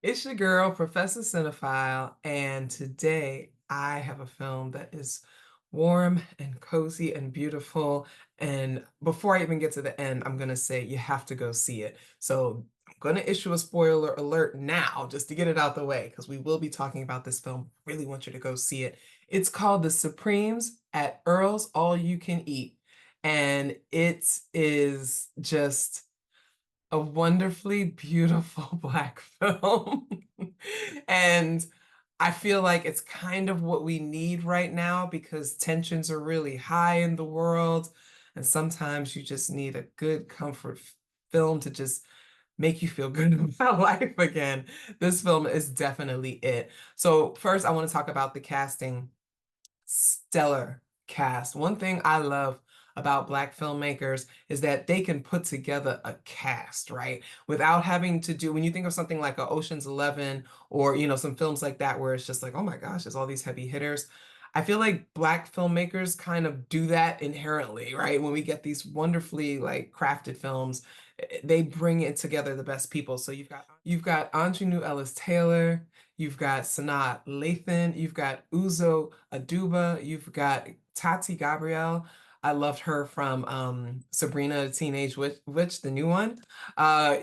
It's your girl, Professor Cinephile, and today I have a film that is warm and cozy and beautiful. And before I even get to the end, I'm gonna say you have to go see it. So I'm gonna issue a spoiler alert now, just to get it out the way, because we will be talking about this film. Really want you to go see it. It's called The Supremes at Earl's All You Can Eat, and it is just a wonderfully beautiful Black film. And I feel like it's kind of what we need right now because tensions are really high in the world. And sometimes you just need a good comfort film to just make you feel good about life again. This film is definitely it. So, first, I want to talk about the casting. Stellar cast. One thing I love about Black filmmakers is that they can put together a cast, right? Without having to do, when you think of something like a Ocean's 11 or, some films like that where it's just like, oh my gosh, there's all these heavy hitters. I feel like Black filmmakers kind of do that inherently, right? When we get these wonderfully like crafted films, they bring it together the best people. So you've got Aunjanue Ellis-Taylor, you've got Sanaa Lathan, you've got Uzo Aduba, you've got Tati Gabrielle. I loved her from Sabrina the Teenage Witch, the new one.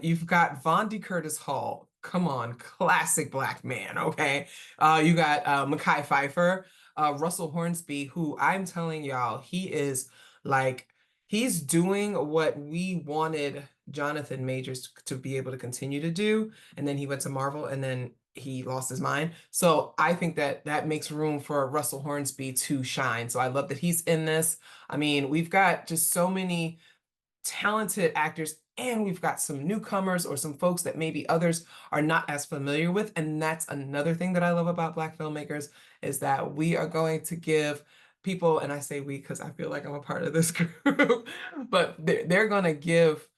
You've got Von Curtis Hall. Come on, classic Black man, okay? You got Mekhi Phifer, Russell Hornsby, who I'm telling y'all, he is like, he's doing what we wanted Jonathan Majors to be able to continue to do. And then he went to Marvel and then he lost his mind. So I think that that makes room for Russell Hornsby to shine. So I love that he's in this. I mean, we've got just so many talented actors and we've got some newcomers or some folks that maybe others are not as familiar with. And that's another thing that I love about Black filmmakers is that we are going to give people, and I say we because I feel like I'm a part of this group, but they're going to give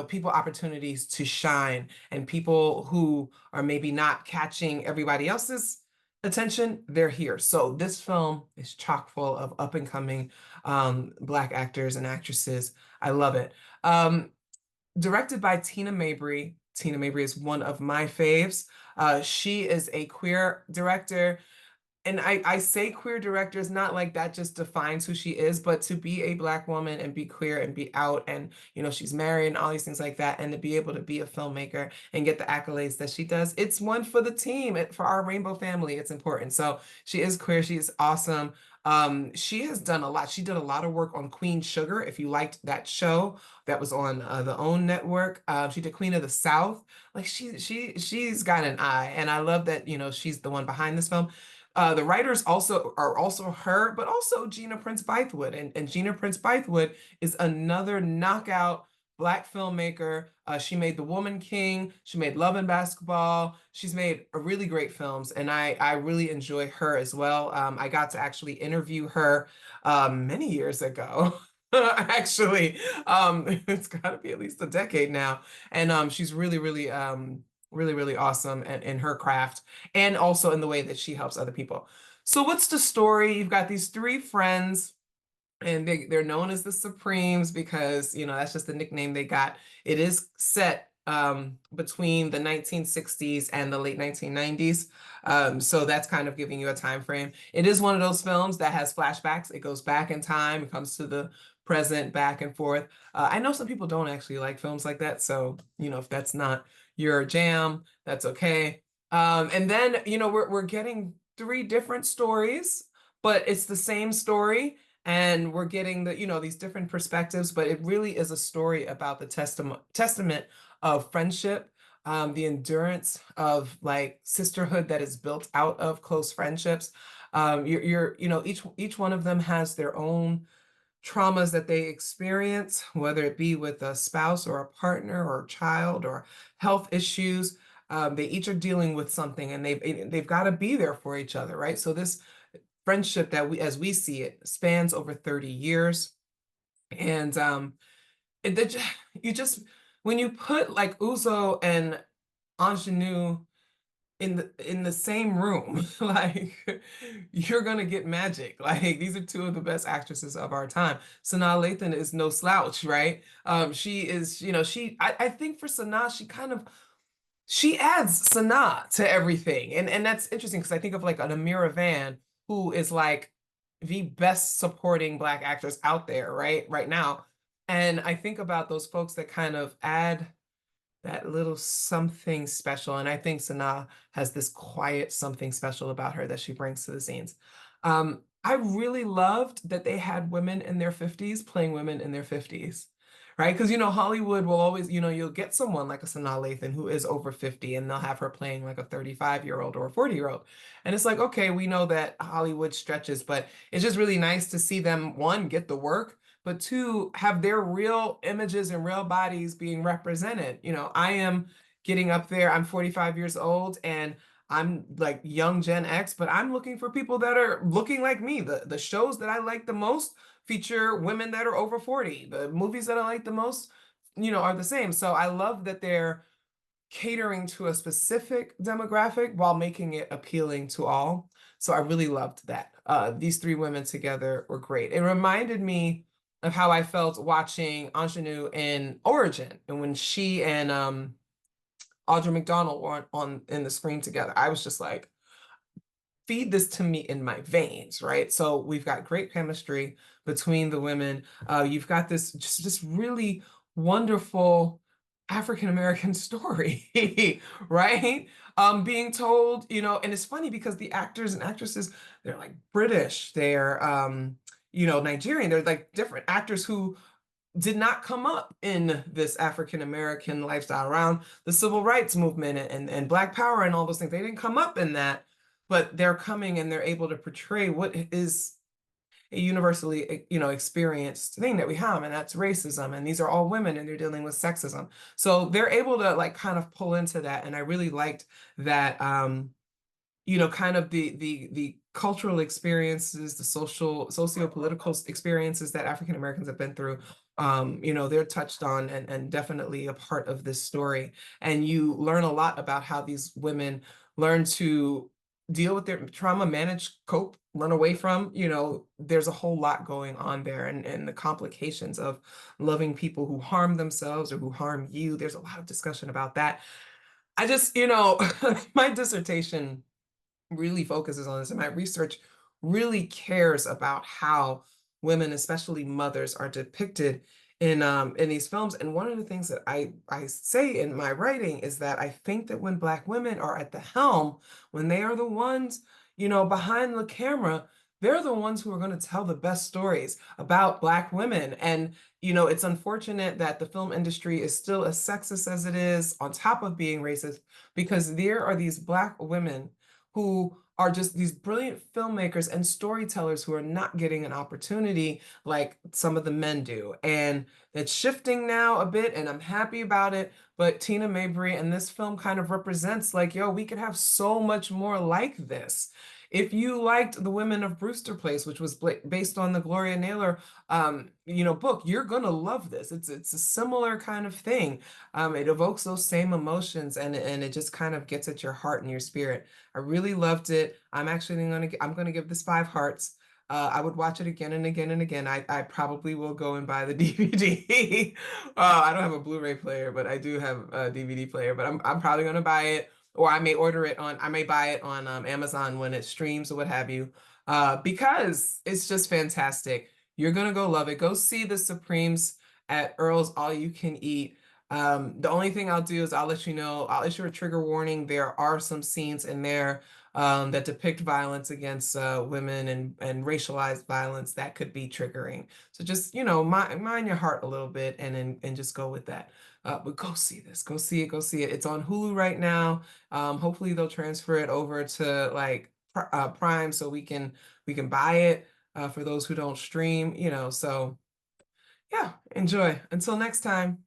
people opportunities to shine and people who are maybe not catching everybody else's attention, they're here. So this film is chock full of up and coming Black actors and actresses. I love it. Um, Directed by Tina Mabry. Tina Mabry is one of my faves. She is a queer director. And I say queer directors, not like that just defines who she is, but to be a Black woman and be queer and be out and, she's married and all these things like that, and to be able to be a filmmaker and get the accolades that she does, it's one for the team, for our rainbow family, it's important. So she is queer, she is awesome. She has done a lot. She did a lot of work on Queen Sugar, if you liked that show that was on the OWN network. She did Queen of the South. Like she's got an eye, and I love that, she's the one behind this film. The writers are also her, but also Gina Prince Bythewood. And Gina Prince Bythewood is another knockout Black filmmaker. She made The Woman King. She made Love and Basketball. She's made really great films, and I really enjoy her as well. I got to actually interview her many years ago. Actually, it's got to be at least a decade now, and she's really awesome in her craft and also in the way that she helps other people. So what's the story? You've got these three friends and they're known as the Supremes because, that's just the nickname they got. It is set between the 1960s and the late 1990s. So that's kind of giving you a time frame. It is one of those films that has flashbacks. It goes back in time, it comes to the present, back and forth. I know some people don't actually like films like that. So, if that's not your jam, that's okay. And then, we're getting three different stories, but it's the same story and we're getting these different perspectives, but it really is a story about the testament of friendship, the endurance of like sisterhood that is built out of close friendships. Each one of them has their own traumas that they experience, whether it be with a spouse or a partner or a child or health issues. They each are dealing with something and they've got to be there for each other, right? So this friendship that as we see it, spans over 30 years. And you just, when you put like Uzo and Aunjanue in the same room, like you're gonna get magic. Like these are two of the best actresses of our time. Sanaa Lathan is no slouch, right? She is, I think for Sanaa, she kind of she adds Sanaa to everything. And that's interesting because I think of like an Amira Van, who is like the best supporting Black actress out there, right now. And I think about those folks that kind of add that little something special. And I think Sanaa has this quiet something special about her that she brings to the scenes. I really loved that they had women in their 50s playing women in their 50s, right? Because, Hollywood will always, you'll get someone like a Sanaa Lathan who is over 50 and they'll have her playing like a 35-year-old or a 40-year-old. And it's like, okay, we know that Hollywood stretches, but it's just really nice to see them, one, get the work, but two, have their real images and real bodies being represented. I am getting up there. I'm 45 years old and I'm like young Gen X, but I'm looking for people that are looking like me. The shows that I like the most feature women that are over 40. The movies that I like the most, are the same. So I love that they're catering to a specific demographic while making it appealing to all. So I really loved that. These three women together were great. It reminded me of how I felt watching Aunjanue in Origin, and when she and Audra McDonald were on in the screen together. I was just like, feed this to me in my veins, right? So we've got great chemistry between the women. You've got this really wonderful African American story, right? Being told, and it's funny because the actors and actresses, they're like British, they're Nigerian, they're like different actors who did not come up in this African American lifestyle around the civil rights movement and Black Power and all those things. They didn't come up in that, but they're coming and they're able to portray what is a universally, experienced thing that we have, and that's racism. And these are all women and they're dealing with sexism. So they're able to like kind of pull into that. And I really liked that, kind of the cultural experiences, the socio-political experiences that African Americans have been through. They're touched on and definitely a part of this story. And you learn a lot about how these women learn to deal with their trauma, manage, cope, run away from. There's a whole lot going on there, and the complications of loving people who harm themselves or who harm you. There's a lot of discussion about that. I just, my dissertation really focuses on this, and my research really cares about how women, especially mothers, are depicted in these films. And one of the things that I say in my writing is that I think that when Black women are at the helm, when they are the ones, behind the camera, they're the ones who are going to tell the best stories about Black women. And it's unfortunate that the film industry is still as sexist as it is, on top of being racist, because there are these Black women who are just these brilliant filmmakers and storytellers who are not getting an opportunity like some of the men do. And it's shifting now a bit, and I'm happy about it. But Tina Mabry and this film kind of represents like, yo, we could have so much more like this. If you liked The Women of Brewster Place, which was based on the Gloria Naylor, book, you're gonna love this. It's a similar kind of thing. It evokes those same emotions, and it just kind of gets at your heart and your spirit. I really loved it. I'm gonna give this 5 hearts. I would watch it again and again and again. I probably will go and buy the DVD. I don't have a Blu-ray player, but I do have a DVD player. But I'm probably gonna buy it, or I may buy it on Amazon when it streams or what have you, because it's just fantastic. You're gonna go love it. Go see the Supremes at Earl's All You Can Eat. The only thing I'll do is I'll let you know, I'll issue a trigger warning. There are some scenes in there that depict violence against women and racialized violence that could be triggering. So just, mind your heart a little bit and just go with that. But go see this, go see it, go see it. It's on Hulu right now. Hopefully they'll transfer it over to like Prime so we can buy it for those who don't stream, so yeah, enjoy. Until next time.